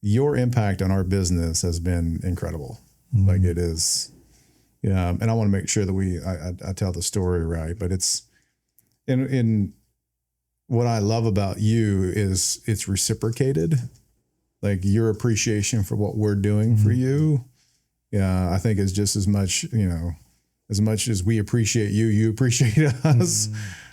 your impact on our business has been incredible. Mm-hmm. Like it is. Yeah. And I want to make sure that I tell the story right, but it's in what I love about you is it's reciprocated. Like your appreciation for what we're doing for you. Yeah. I think is just as much, as much as we appreciate you, you appreciate us,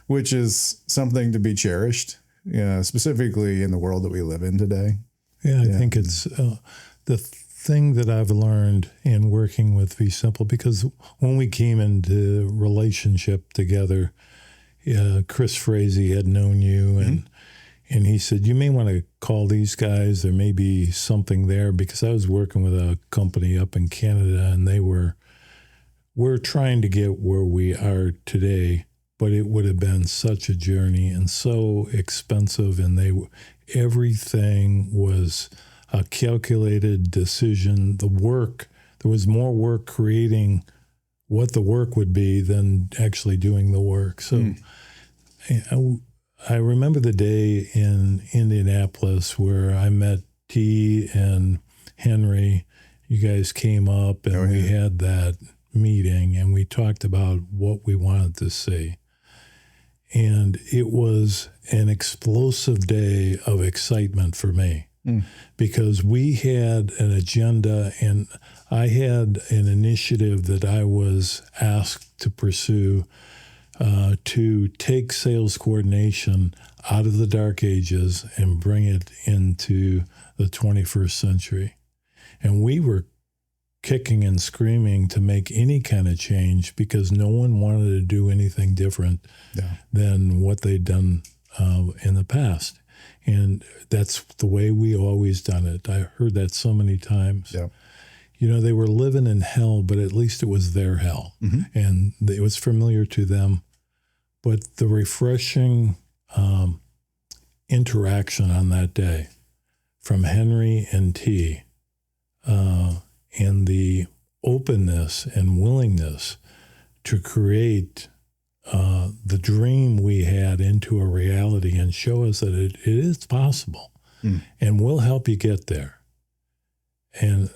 which is something to be cherished. Yeah. Specifically in the world that we live in today. Yeah. I think it's the thing that I've learned in working with Vsimple, because when we came into relationship together, Chris Frazee had known you, and he said, you may want to call these guys. There may be something there, because I was working with a company up in Canada, and we're trying to get where we are today, but it would have been such a journey and so expensive, and everything was a calculated decision. The work, there was more work creating what the work would be than actually doing the work. So I remember the day in Indianapolis where I met T and Henry. You guys came up and we had that meeting and we talked about what we wanted to see. And it was an explosive day of excitement for me. Because we had an agenda and I had an initiative that I was asked to pursue to take sales coordination out of the dark ages and bring it into the 21st century. And we were kicking and screaming to make any kind of change because no one wanted to do anything different than what they'd done in the past. And that's the way we always done it. I heard that so many times. Yeah. They were living in hell, but at least it was their hell. And it was familiar to them. But the refreshing interaction on that day from Henry and T, and the openness and willingness to create the dream we had into a reality and show us that it is possible and we'll help you get there. And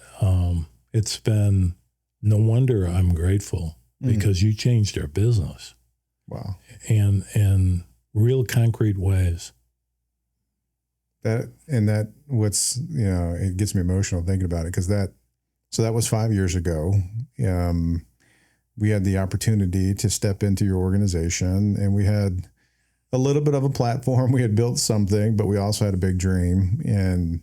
it's been no wonder I'm grateful because you changed our business. Wow. And in real concrete ways. It gets me emotional thinking about it because that was 5 years ago. We had the opportunity to step into your organization and we had a little bit of a platform. We had built something, but we also had a big dream. And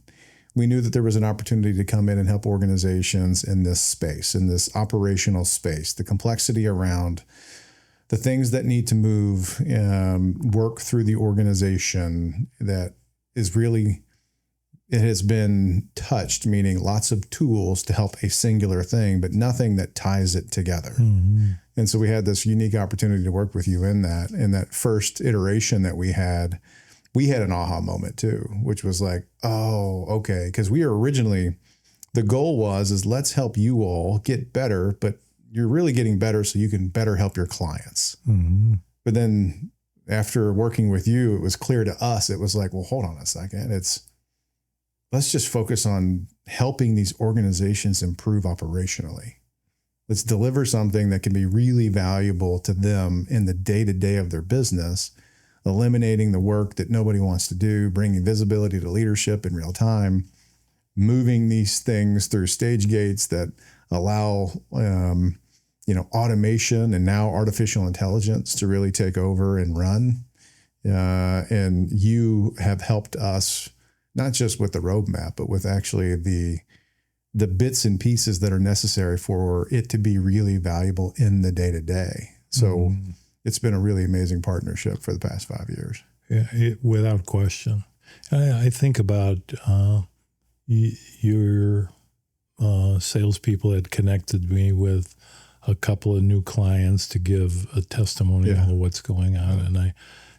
we knew that there was an opportunity to come in and help organizations in this space, in this operational space, the complexity around the things that need to move, work through the organization that is really, it has been touched, meaning lots of tools to help a singular thing, but nothing that ties it together. And so we had this unique opportunity to work with you in that first iteration that we had an aha moment too, which was like, oh, okay. Because we were originally, the goal is let's help you all get better, but you're really getting better so you can better help your clients. But then after working with you, it was clear to us, it was like, well, hold on a second. Let's just focus on helping these organizations improve operationally. Let's deliver something that can be really valuable to them in the day-to-day of their business, eliminating the work that nobody wants to do, bringing visibility to leadership in real time, moving these things through stage gates that allow, automation and now artificial intelligence to really take over and run. And you have helped us not just with the roadmap, but with actually the bits and pieces that are necessary for it to be really valuable in the day-to-day. So it's been a really amazing partnership for the past 5 years. Yeah, without question. I think about your salespeople had connected me with a couple of new clients to give a testimonial of what's going on.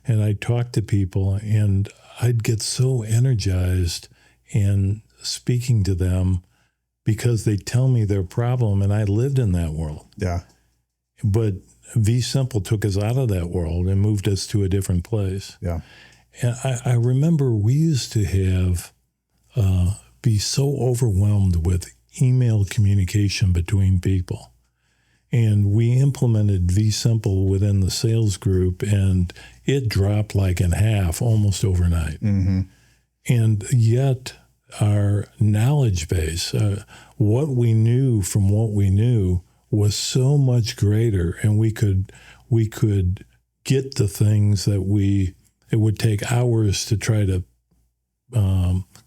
And I talked to people and I'd get so energized in speaking to them because they tell me their problem and I lived in that world. Yeah. But Vsimple took us out of that world and moved us to a different place. Yeah. And I remember we used to have, be so overwhelmed with email communication between people. And we implemented Vsimple within the sales group, and it dropped like in half almost overnight. Mm-hmm. And yet our knowledge base, what we knew from what we knew, was so much greater, and we could get the things that it would take hours to try to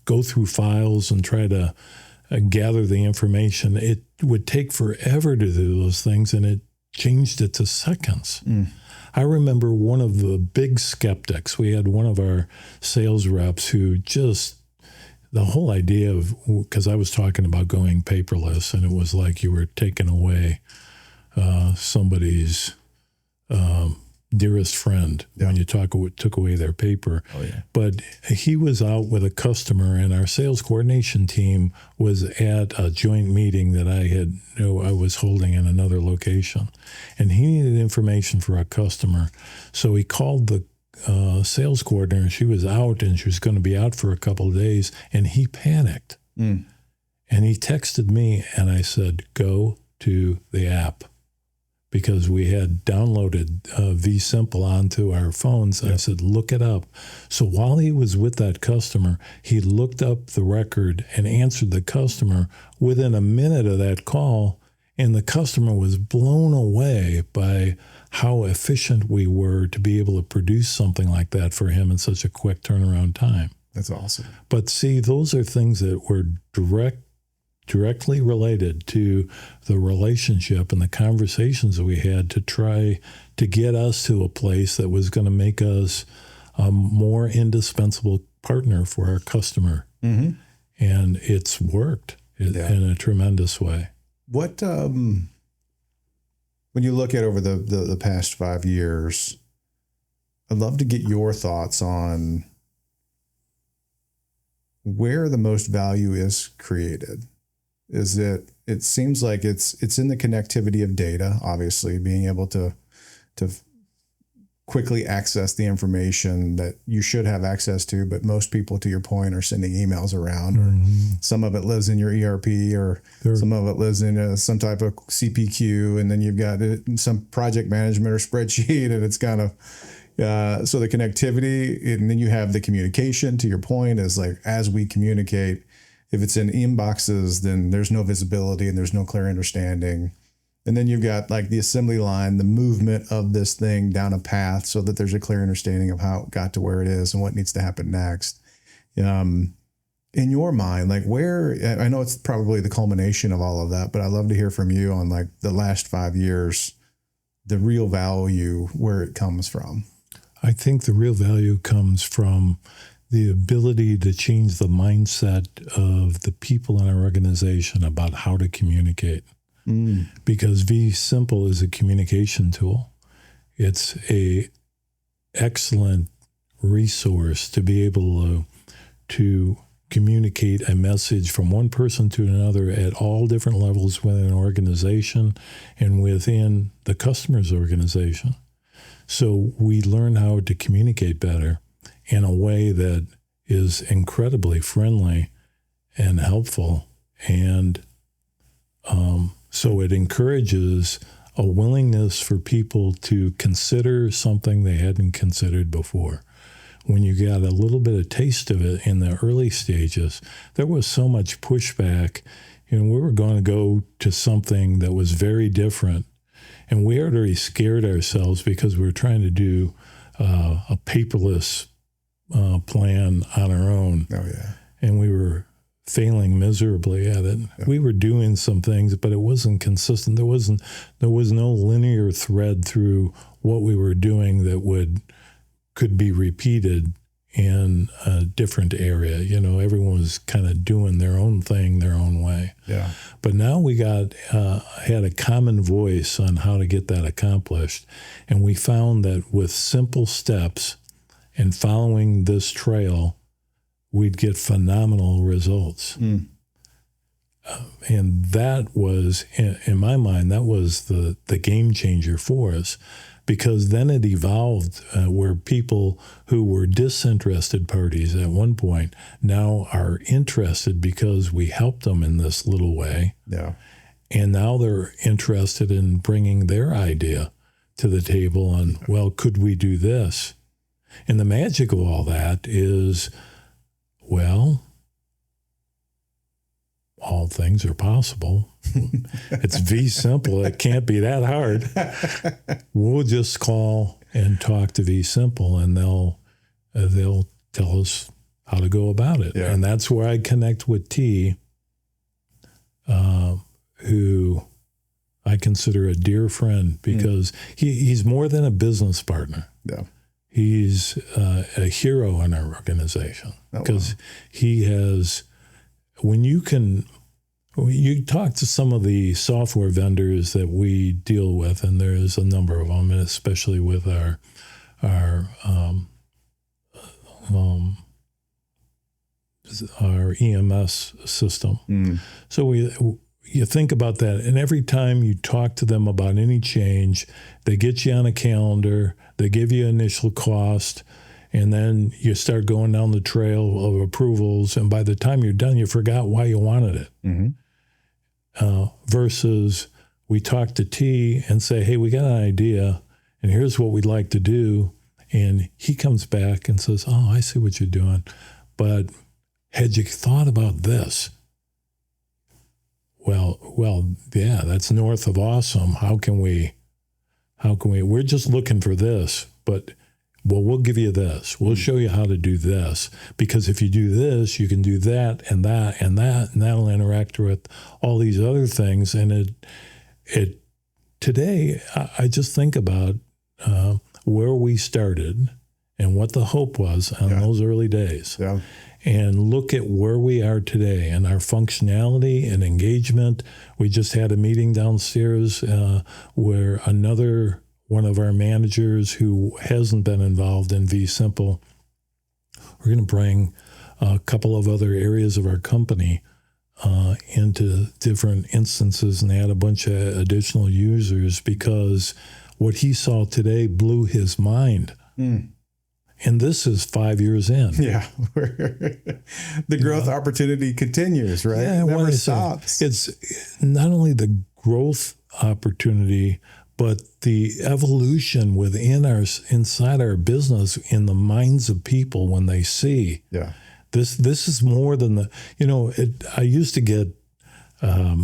go through files and try to gather the information. It would take forever to do those things, and it changed it to seconds. I remember one of the big skeptics. We had one of our sales reps who just, the whole idea of, because I was talking about going paperless, and it was like you were taking away somebody's dearest friend when you took away their paper. Oh, yeah. But he was out with a customer, and our sales coordination team was at a joint meeting that I was holding in another location, and he needed information for a customer. So he called the sales coordinator. She was out, and she was going to be out for a couple of days, and he panicked. And he texted me, and I said, go to the app, because we had downloaded Vsimple onto our phones. And I said, look it up. So while he was with that customer, he looked up the record and answered the customer within a minute of that call. And the customer was blown away by how efficient we were to be able to produce something like that for him in such a quick turnaround time. That's awesome. But see, those are things that were directly related to the relationship and the conversations that we had to try to get us to a place that was going to make us a more indispensable partner for our customer. Mm-hmm. And it's worked in a tremendous way. What, when you look at over the past 5 years, I'd love to get your thoughts on where the most value is created. Is it seems like it's in the connectivity of data, obviously, being able to quickly access the information that you should have access to, but most people, to your point, are sending emails around, or some of it lives in your ERP, or some of it lives in some type of CPQ, and then you've got some project management or spreadsheet, and it's kind of so the connectivity, and then you have the communication, to your point, is like, as we communicate, if it's in inboxes, then there's no visibility and there's no clear understanding. And then you've got like the assembly line, the movement of this thing down a path so that there's a clear understanding of how it got to where it is and what needs to happen next. In your mind, like where, I know it's probably the culmination of all of that, but I'd love to hear from you on like the last 5 years, the real value, where it comes from. I think the real value comes from the ability to change the mindset of the people in our organization about how to communicate. Because Vsimple is a communication tool. It's a excellent resource to be able to communicate a message from one person to another at all different levels within an organization and within the customer's organization. So we learn how to communicate better in a way that is incredibly friendly and helpful. And so it encourages a willingness for people to consider something they hadn't considered before. When you got a little bit of taste of it in the early stages, there was so much pushback. We were going to go to something that was very different. And we had already scared ourselves because we were trying to do a paperless plan on our own. Oh, yeah. And we were failing miserably at it. Yeah. We were doing some things, but it wasn't consistent. There was no linear thread through what we were doing that could be repeated in a different area. Everyone was kind of doing their own thing, their own way. Yeah. But now we had a common voice on how to get that accomplished. And we found that with simple steps and following this trail, we'd get phenomenal results. And that was, in my mind, that was the game changer for us, because then it evolved where people who were disinterested parties at one point now are interested because we helped them in this little way. Yeah. And now they're interested in bringing their idea to the table on, well, could we do this? And the magic of all that is, well, all things are possible. It's Vsimple. It can't be that hard. We'll just call and talk to Vsimple, and they'll tell us how to go about it. Yeah. And that's where I connect with T, who I consider a dear friend, because he's more than a business partner. Yeah. He's a hero in our organization, because he has, when you talk to some of the software vendors that we deal with, and there's a number of them, and especially with our EMS system. So you think about that, and every time you talk to them about any change, they get you on a calendar, they give you initial cost, and then you start going down the trail of approvals, and by the time you're done, you forgot why you wanted it. Versus we talk to T and say, hey, we got an idea, and here's what we'd like to do. And he comes back and says, oh, I see what you're doing, but had you thought about this? Well, yeah, that's north of awesome. How can we, we're just looking for this, but we'll give you this. We'll show you how to do this, because if you do this, you can do that and that and that, and that'll interact with all these other things. And it today, I just think about where we started and what the hope was on those early days. Yeah. And look at where we are today and our functionality and engagement. We just had a meeting downstairs where another one of our managers who hasn't been involved in Vsimple, we're going to bring a couple of other areas of our company into different instances and add a bunch of additional users, because what he saw today blew his mind. And this is 5 years in. Yeah. The growth opportunity continues, right? Yeah, it never stops. It's not only the growth opportunity, but the evolution inside our business in the minds of people when they see. Yeah. This is more than I used to get, I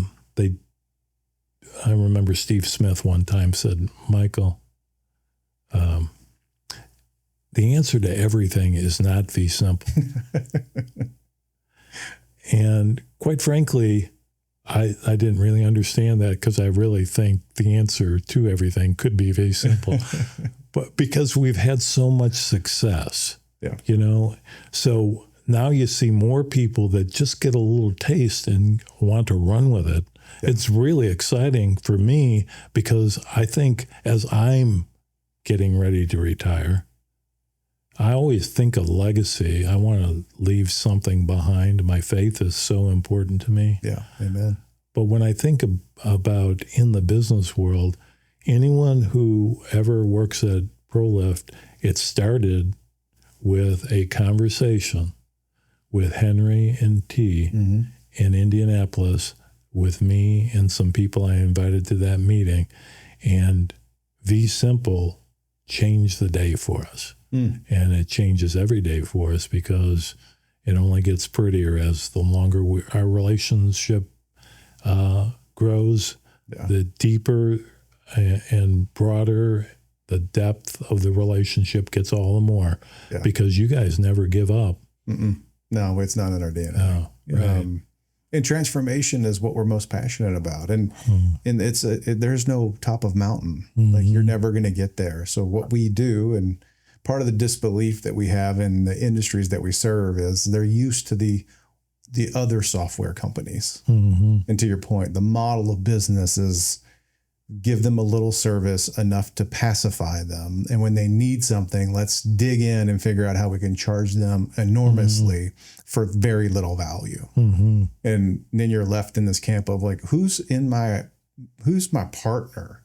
remember Steve Smith one time said, Michael, the answer to everything is not Vsimple. And quite frankly, I didn't really understand that, because I really think the answer to everything could be Vsimple. But because we've had so much success, so now you see more people that just get a little taste and want to run with it. Yeah. It's really exciting for me, because I think as I'm getting ready to retire, I always think of legacy. I want to leave something behind. My faith is so important to me. Yeah, amen. But when I think about in the business world, anyone who ever works at Prolift, it started with a conversation with Henry and T in Indianapolis, with me and some people I invited to that meeting. And Vsimple changed the day for us. And it changes every day for us, because it only gets prettier as the longer our relationship grows, the deeper and broader the depth of the relationship gets, all the more, because you guys never give up. No, it's not in our DNA. No, right. And transformation is what we're most passionate about. And there's no top of mountain. Like, you're never going to get there. So what we do, and part of the disbelief that we have in the industries that we serve, is they're used to the other software companies. And to your point, the model of business is give them a little service enough to pacify them. And when they need something, let's dig in and figure out how we can charge them enormously for very little value. And then you're left in this camp of like, who's my partner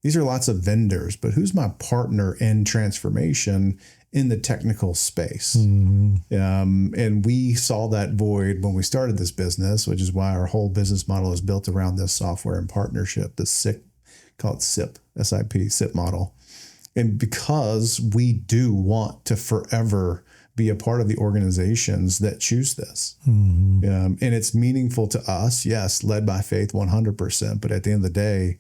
these are lots of vendors, but who's my partner in transformation in the technical space? And we saw that void when we started this business, which is why our whole business model is built around this software and partnership, the SIP, call it SIP, SIP model. And because we do want to forever be a part of the organizations that choose this. And it's meaningful to us, yes, led by faith 100%. But at the end of the day,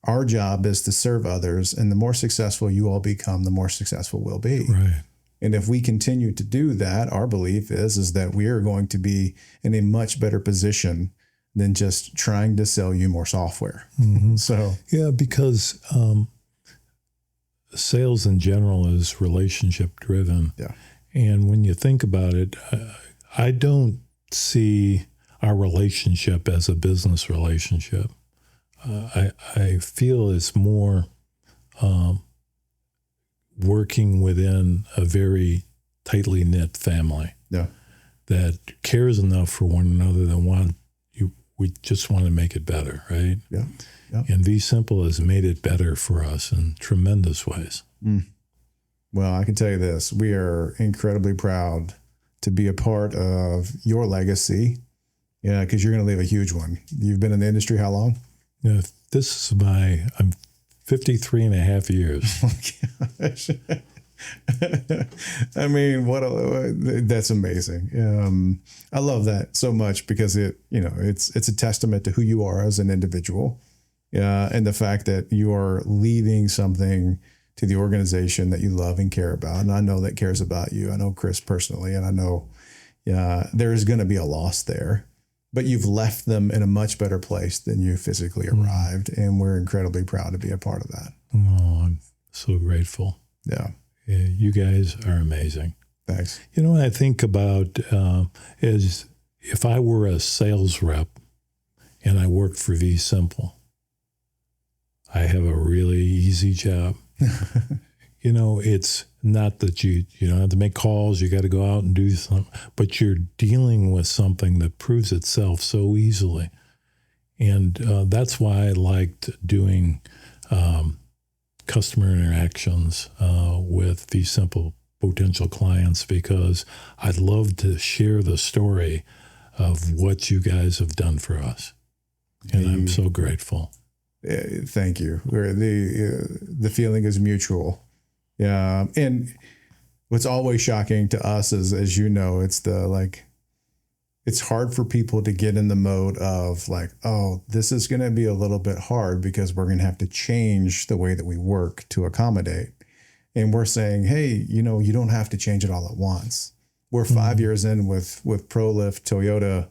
our job is to serve others. And the more successful you all become, the more successful we'll be. Right. And if we continue to do that, our belief is that we are going to be in a much better position than just trying to sell you more software. So yeah, because sales in general is relationship driven. Yeah. And when you think about it, I don't see our relationship as a business relationship. I feel it's more working within a very tightly knit family that cares enough for one another that we just want to make it better, right? Yeah. And Vsimple has made it better for us in tremendous ways. Well, I can tell you this. We are incredibly proud to be a part of your legacy. Yeah, because you're going to leave a huge one. You've been in the industry how long? Yeah, this is I'm 53 and a half years. Oh, gosh. I mean, that's amazing. I love that so much because it's a testament to who you are as an individual. And the fact that you are leaving something to the organization that you love and care about. And I know that cares about you. I know Chris personally, and I know there's going to be a loss there, but you've left them in a much better place than you physically arrived. And we're incredibly proud to be a part of that. Oh, I'm so grateful. Yeah. You guys are amazing. Thanks. You know what I think about is if I were a sales rep and I worked for Vsimple, I have a really easy job. It's not that you don't have to make calls, you got to go out and do something, but you're dealing with something that proves itself so easily. And that's why I liked doing customer interactions with Vsimple potential clients, because I'd love to share the story of what you guys have done for us. And I'm so grateful. Thank you. The feeling is mutual. Yeah. And what's always shocking to us is, as you know, it's hard for people to get in the mode of this is going to be a little bit hard because we're going to have to change the way that we work to accommodate. And we're saying, hey, you don't have to change it all at once. We're 5 years in with Prolift, Toyota,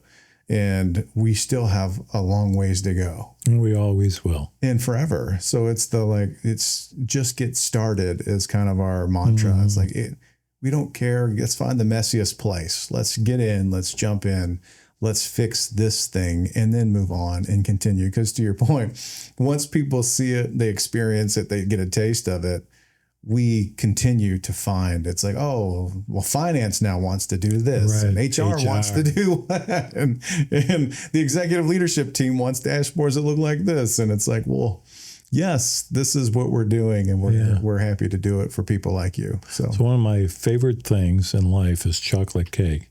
and we still have a long ways to go. And we always will. And forever. So it's it's just get started is kind of our mantra. It's we don't care. Let's find the messiest place. Let's get in. Let's jump in. Let's fix this thing and then move on and continue. Because to your point, once people see it, they experience it, they get a taste of it, we continue to find it's finance now wants to do this, right, and HR wants to do that, and the executive leadership team wants dashboards that look like this, and it's yes, this is what we're doing, and we're happy to do it for people like you. So one of my favorite things in life is chocolate cake.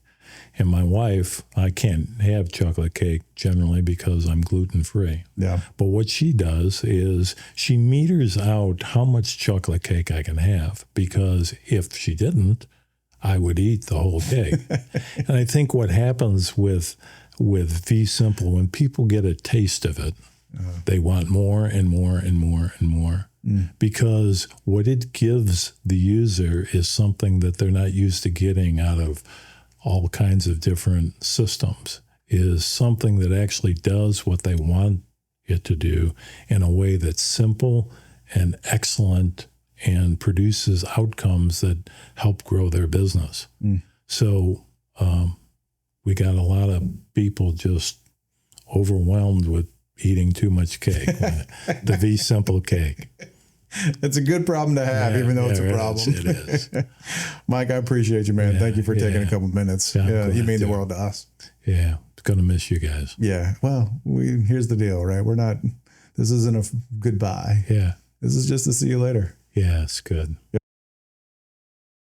And my wife, I can't have chocolate cake generally because I'm gluten-free. Yeah. But what she does is she meters out how much chocolate cake I can have, because if she didn't, I would eat the whole cake. And I think what happens with Vsimple, when people get a taste of it, they want more and more and more and more. Because what it gives the user is something that they're not used to getting out of all kinds of different systems, is something that actually does what they want it to do in a way that's simple and excellent and produces outcomes that help grow their business. So we got a lot of people just overwhelmed with eating too much cake, the Vsimple cake. It's a good problem to have, even though it's a problem. It is. Mike, I appreciate you, man. Thank you for taking a couple minutes. Yeah, you mean the world to us. Yeah, it's going to miss you guys. Yeah, well, here's the deal, right? This isn't a goodbye. Yeah. This is just to see you later. Yeah, it's good.